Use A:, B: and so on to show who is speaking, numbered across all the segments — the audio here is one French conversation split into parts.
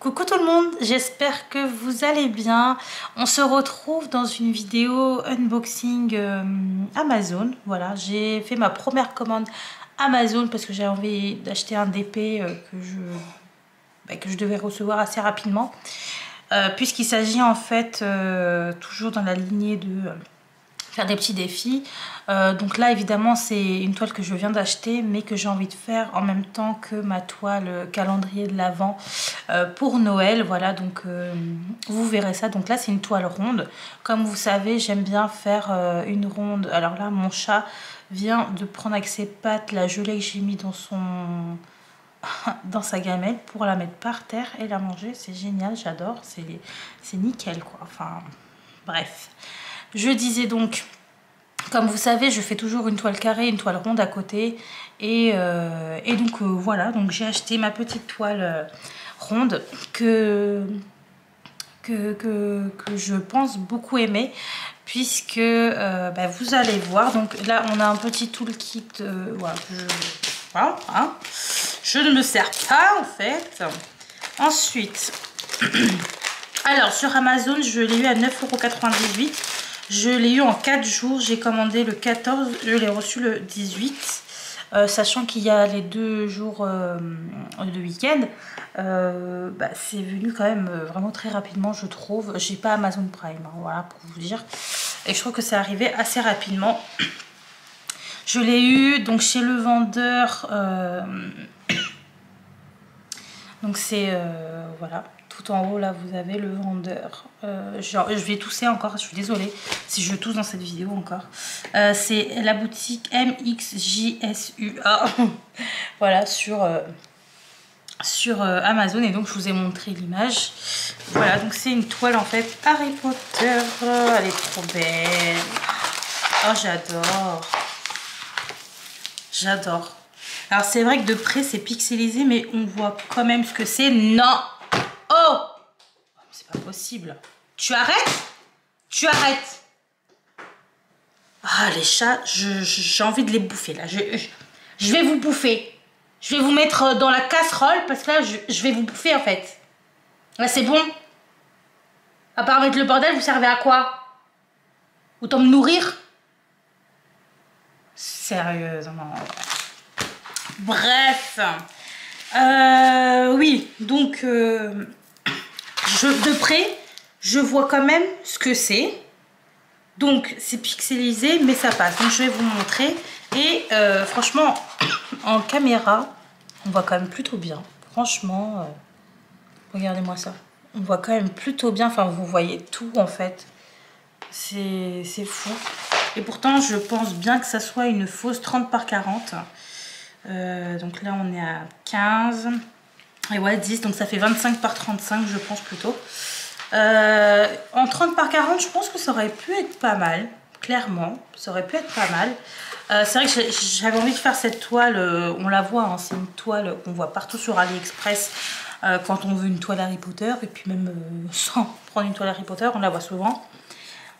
A: Coucou tout le monde, j'espère que vous allez bien. On se retrouve dans une vidéo unboxing Amazon. Voilà, j'ai fait ma première commande Amazon parce que j'ai envie d'acheter un DP que je devais recevoir assez rapidement. Puisqu'il s'agit en fait toujours dans la lignée de faire des petits défis. Donc là évidemment c'est une toile que je viens d'acheter mais que j'ai envie de faire en même temps que ma toile calendrier de l'Avent pour Noël. Voilà, donc vous verrez ça. Donc là c'est une toile ronde. Comme vous savez, j'aime bien faire une ronde. Alors là mon chat vient de prendre avec ses pattes la gelée que j'ai mis dans sa gamelle pour la mettre par terre et la manger. C'est génial, j'adore, c'est nickel quoi. Enfin bref, je disais donc, comme vous savez, je fais toujours une toile carrée, une toile ronde à côté. Et donc voilà, donc j'ai acheté ma petite toile ronde que je pense beaucoup aimer. Puisque vous allez voir, donc là on a un petit toolkit, voilà, hein. Je ne me sers pas en fait. Ensuite, alors sur Amazon je l'ai eu à 9,98 €. Je l'ai eu en 4 jours, j'ai commandé le 14, je l'ai reçu le 18. Sachant qu'il y a les 2 jours de week-end, c'est venu quand même vraiment très rapidement, je trouve. J'ai pas Amazon Prime, hein, voilà pour vous dire. Et je trouve que c'est arrivé assez rapidement. Je l'ai eu donc chez le vendeur. Donc c'est voilà. Tout en haut là vous avez le vendeur. Je vais tousser encore, je suis désolée si je tousse dans cette vidéo encore. C'est la boutique MXJSUA. Voilà, sur Amazon. Et donc je vous ai montré l'image. Voilà, donc c'est une toile en fait Harry Potter. Elle est trop belle. Oh j'adore. J'adore. Alors c'est vrai que de près c'est pixelisé, mais on voit quand même ce que c'est. Non. Oh, c'est pas possible. Tu arrêtes? Tu arrêtes? Ah, les chats, j'ai envie de les bouffer là. Je vais vous bouffer. Je vais vous mettre dans la casserole parce que là, je vais vous bouffer en fait. Là, c'est bon. À part mettre le bordel, vous servez à quoi? Autant me nourrir? Sérieusement. Bref. Oui, donc de près, je vois quand même ce que c'est. Donc c'est pixelisé, mais ça passe. Donc je vais vous montrer. Et franchement, en caméra, on voit quand même plutôt bien. Franchement, regardez-moi ça. On voit quand même plutôt bien. Enfin, vous voyez tout en fait. C'est fou. Et pourtant, je pense bien que ça soit une fausse 30 par 40. Donc là, on est à 15. Et ouais, 10. Donc ça fait 25 par 35, je pense plutôt. En 30 par 40, je pense que ça aurait pu être pas mal. Clairement, ça aurait pu être pas mal. C'est vrai que j'avais envie de faire cette toile. On la voit, hein, c'est une toile qu'on voit partout sur AliExpress. Quand on veut une toile Harry Potter. Et puis même sans prendre une toile Harry Potter, on la voit souvent.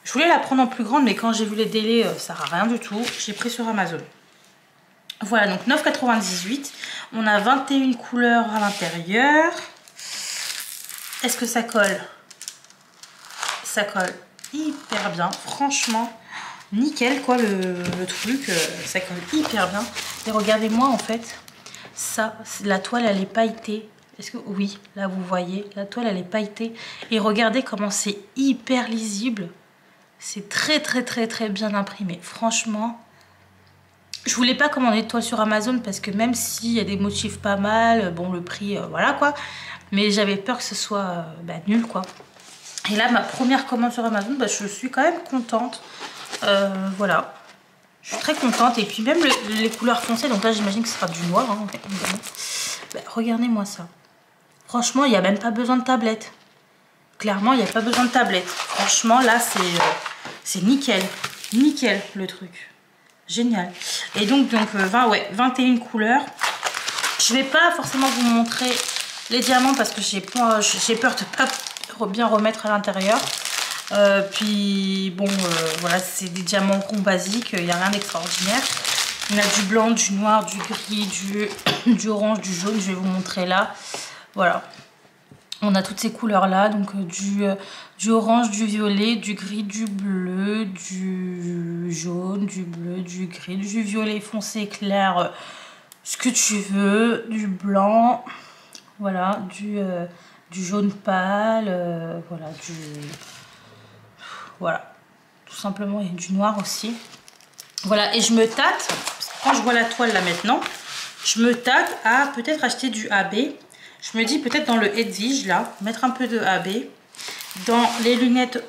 A: Je voulais la prendre en plus grande, mais quand j'ai vu les délais, ça n'a rien du tout. J'ai pris sur Amazon. Voilà, donc 9,98 €. On a 21 couleurs à l'intérieur. Est-ce que ça colle? Ça colle hyper bien. Franchement, nickel quoi le truc. Ça colle hyper bien. Et regardez-moi en fait. Ça, la toile elle est pailletée. Est-ce que oui, là vous voyez, la toile elle est pailletée. Et regardez comment c'est hyper lisible. C'est très bien imprimé. Franchement. Je voulais pas commander de toile sur Amazon parce que même s'il y a des motifs pas mal, bon le prix, voilà quoi. Mais j'avais peur que ce soit nul quoi. Et là, ma première commande sur Amazon, je suis quand même contente. Voilà. Je suis très contente. Et puis même les couleurs foncées, donc là j'imagine que ce sera du noir. Hein, regardez-moi ça. Franchement, il n'y a même pas besoin de tablette. Clairement, il n'y a pas besoin de tablette. Franchement, là c'est nickel. Nickel le truc. Génial. Et donc 21 couleurs. Je vais pas forcément vous montrer les diamants parce que j'ai peur de pas bien remettre à l'intérieur. Puis bon, voilà, c'est des diamants ronds basiques, il n'y a rien d'extraordinaire. On a du blanc, du noir, du gris, du orange, du jaune. Je vais vous montrer là. Voilà. On a toutes ces couleurs là, donc du orange, du violet, du gris, du bleu, du jaune, du bleu, du gris, du violet foncé clair, ce que tu veux, du blanc, voilà, du jaune pâle, voilà, tout simplement. Il y a du noir aussi. Voilà, et je me tâte, parce que quand je vois la toile là maintenant, je me tâte à peut-être acheter du AB. Je me dis peut-être dans le Edwige là, mettre un peu de AB. Dans les lunettes,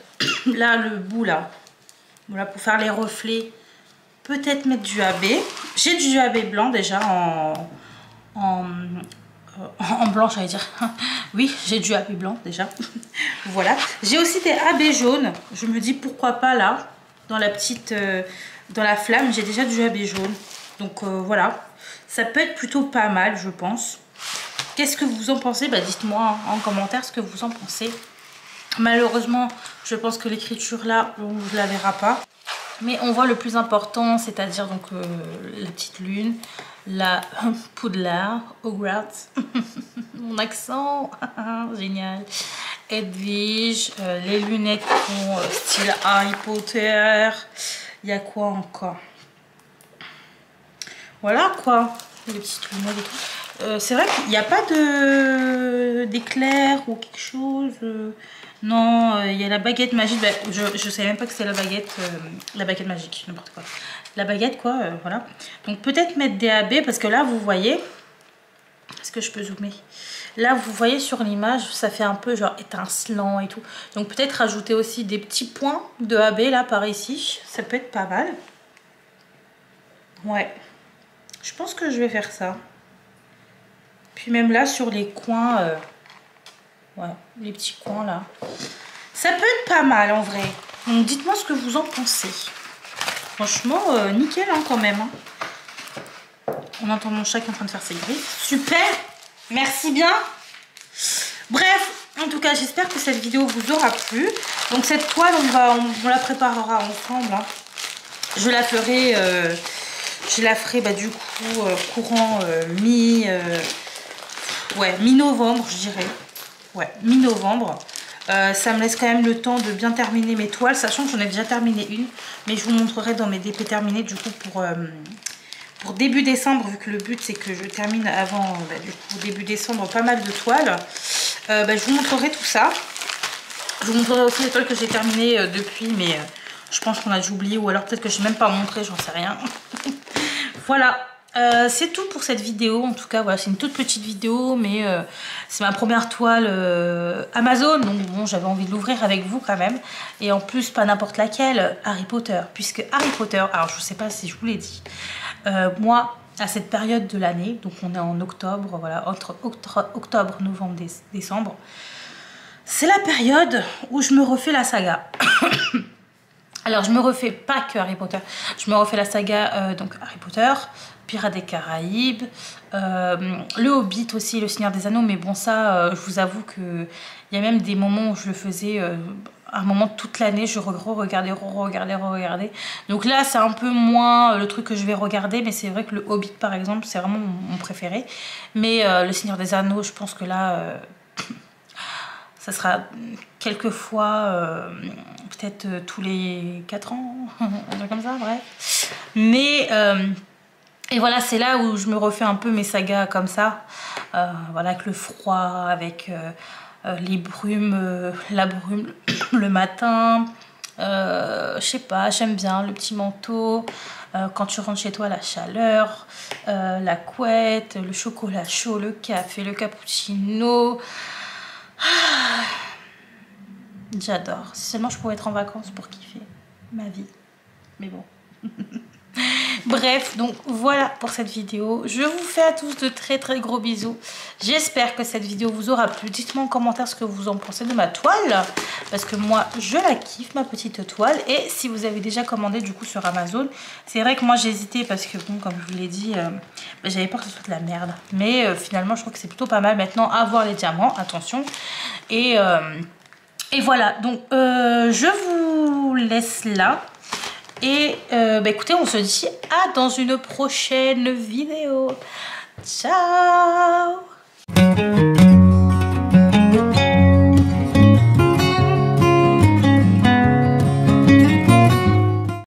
A: là, le bout là, voilà, pour faire les reflets, peut-être mettre du AB. J'ai du AB blanc déjà en blanc, j'allais dire. Oui, j'ai du AB blanc déjà. Voilà. J'ai aussi des AB jaunes. Je me dis pourquoi pas là, dans la petite, dans la flamme, j'ai déjà du AB jaune. Donc voilà, ça peut être plutôt pas mal, je pense. Qu'est-ce que vous en pensez? Bah, dites-moi en commentaire ce que vous en pensez. Malheureusement, je pense que l'écriture là, on ne la verra pas. Mais on voit le plus important, c'est-à-dire donc la petite lune, la Poudlard, Hogwarts, mon accent, génial, Edwige, les lunettes style Harry Potter. Il y a quoi encore? Voilà quoi, les petites lunettes et tout. C'est vrai qu'il n'y a pas d'éclair ou quelque chose. Non, il y a la baguette magique. Bah, je savais même pas que c'était la baguette magique, n'importe quoi. La baguette quoi, voilà. Donc peut-être mettre des AB parce que là vous voyez. Est-ce que je peux zoomer? Là vous voyez sur l'image, ça fait un peu genre étincelant et tout. Donc peut-être rajouter aussi des petits points de AB là par ici. Ça peut être pas mal. Ouais. Je pense que je vais faire ça. Puis même là sur les coins, ouais, les petits coins là. Ça peut être pas mal en vrai. Donc dites-moi ce que vous en pensez. Franchement, nickel hein, quand même. Hein. On entend mon chat qui est en train de faire ses griffes. Super. Merci bien. Bref, en tout cas, j'espère que cette vidéo vous aura plu. Donc cette toile, on la préparera ensemble. Hein. Je la ferai bah, du coup courant mi-novembre, je dirais. Ouais, mi-novembre. Ça me laisse quand même le temps de bien terminer mes toiles, sachant que j'en ai déjà terminé une. Mais je vous montrerai dans mes DP terminés du coup pour début décembre, vu que le but c'est que je termine avant du coup, début décembre pas mal de toiles. Bah, je vous montrerai tout ça. Je vous montrerai aussi les toiles que j'ai terminées depuis, mais je pense qu'on a dû oublier, ou alors peut-être que je n'ai même pas montré, j'en sais rien. Voilà. C'est tout pour cette vidéo. En tout cas voilà, c'est une toute petite vidéo, mais c'est ma première toile Amazon, donc bon, j'avais envie de l'ouvrir avec vous quand même, et en plus pas n'importe laquelle, Harry Potter, puisque Harry Potter, alors je sais pas si je vous l'ai dit, moi à cette période de l'année, donc on est en octobre, voilà, entre octobre, novembre, décembre, c'est la période où je me refais la saga. Alors je me refais pas que Harry Potter, je me refais la saga donc Harry Potter, Pirates des Caraïbes, le Hobbit aussi, le Seigneur des Anneaux, mais bon ça je vous avoue que il y a même des moments où je le faisais à un moment toute l'année, je regardais. Donc là c'est un peu moins le truc que je vais regarder, mais c'est vrai que le Hobbit par exemple c'est vraiment mon préféré. Mais le Seigneur des Anneaux, je pense que là ça sera quelques fois, peut-être tous les 4 ans, un truc comme ça, bref. Mais, et voilà, c'est là où je me refais un peu mes sagas comme ça. Voilà, avec le froid, avec les brumes, la brume le matin. Je sais pas, j'aime bien le petit manteau. Quand tu rentres chez toi, la chaleur, la couette, le chocolat chaud, le café, le cappuccino. J'adore. Si seulement je pouvais être en vacances pour kiffer ma vie. Mais bon. Bref, donc voilà pour cette vidéo. Je vous fais à tous de très très gros bisous. J'espère que cette vidéo vous aura plu. Dites-moi en commentaire ce que vous en pensez de ma toile. Parce que moi, je la kiffe, ma petite toile. Et si vous avez déjà commandé du coup sur Amazon, c'est vrai que moi j'ai hésité parce que bon, comme je vous l'ai dit, j'avais peur que ce soit de la merde. Mais finalement, je trouve que c'est plutôt pas mal. Maintenant, à voir les diamants, attention. Et voilà, donc je vous laisse là. Et bah écoutez, on se dit à dans une prochaine vidéo. Ciao!